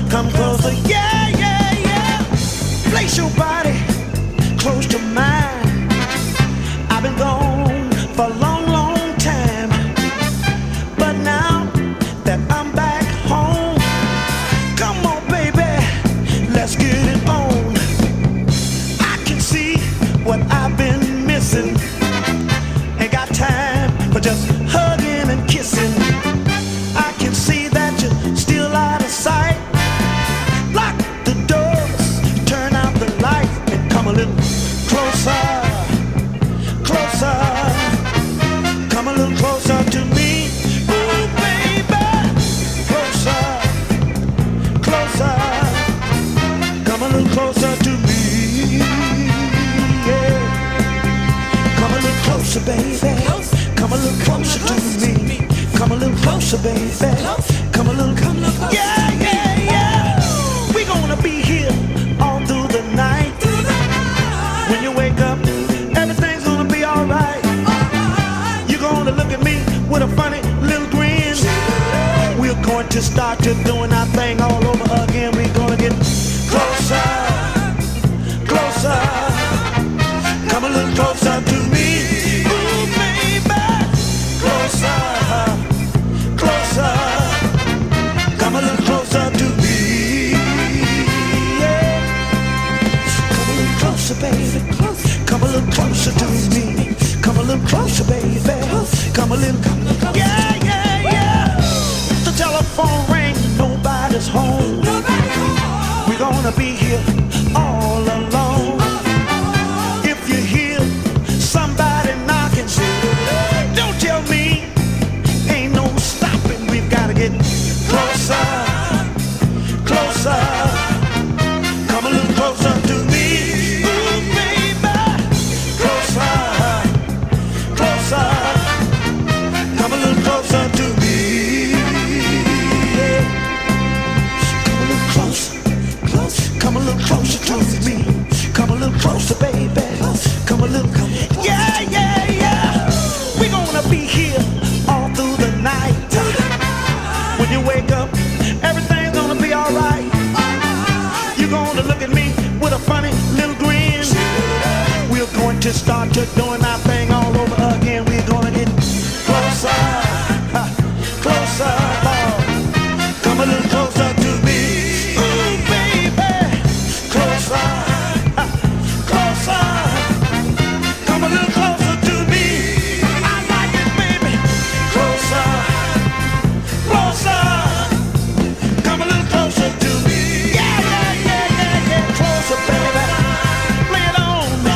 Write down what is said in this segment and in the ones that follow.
come closer, yeah, yeah, yeah. Place your body close to mine. I've been gone for a long, long time, but now that I'm back home, come on, baby, let's get it on. I can see what I've been missing. Ain't got time for just hugging and kissing. I can see that you're still out of sight. Lock the doors, turn out the light, and come a little closer, closer. Come a little closer to me. Ooh, baby, closer, closer. Come a little closer to me. Yeah. Come a little closer, baby. Come a little closer to me. Come a little closer, baby. Come a little, yeah, yeah, yeah. We gonna be here all through the night. When you wake up, everything's gonna be alright. You're gonna look at me with a funny little grin. We're going to start to doing our thing all over again. We're gonna get closer, closer. Come a little closer to me. Ooh, baby, closer, closer. Come a little closer to me. Yeah. Come a little closer, baby. Come a little closer to me. Come a little closer, baby. Come a little, yeah, yeah, yeah. The telephone rang, nobody's home. We're gonna be here all alone. If you hear somebody knocking, don't tell me ain't no stopping. We've gotta get closer, closer. Come a little closer to me. Ooh, baby, closer, closer. Come a little closer to me. Yeah. Come a little closer, closer. Come a little closer to me. Come a little closer, baby. Come a little, yeah, yeah, yeah. We're gonna be here all through the night. When you wake up, everything's gonna be alright. You're gonna look at me with a funny little grin. We're going to start to doing our thing all over again. We're gonna get closer, closer, Lord. Come a little closer to me. Ooh, baby, closer, closer. Come a little closer to me. I like it, baby. Closer, closer. Come a little closer to me. Yeah, yeah, yeah, yeah, yeah. Closer, baby. Lay it on me.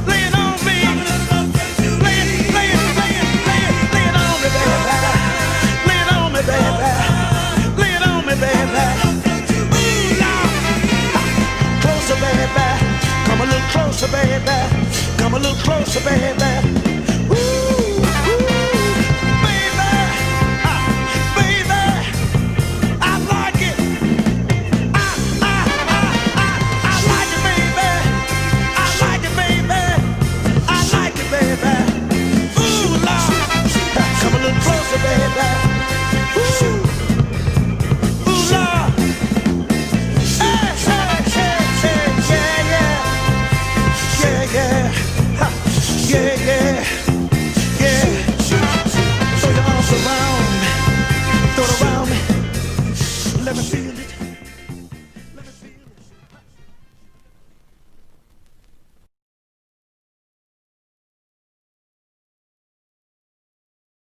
Lay it on me. Lay it, lay it, lay it, lay it, lay it on me, baby. Lay it on me, baby. Lay it on me, baby. Ooh, Lord. Closer, baby. Come a little closer, baby. Come a little closer, baby. Ooh, ooh, baby. Baby, I like it. I like it, baby. I like it, baby. I like it, baby. Ooh, Lord. Come a little closer, baby. Ooh, ooh, Lord. Hey, hey, hey, hey, yeah, yeah. Yeah, yeah, ha, yeah, yeah, yeah. Throw your arms around me, throw it around me. Let me feel it.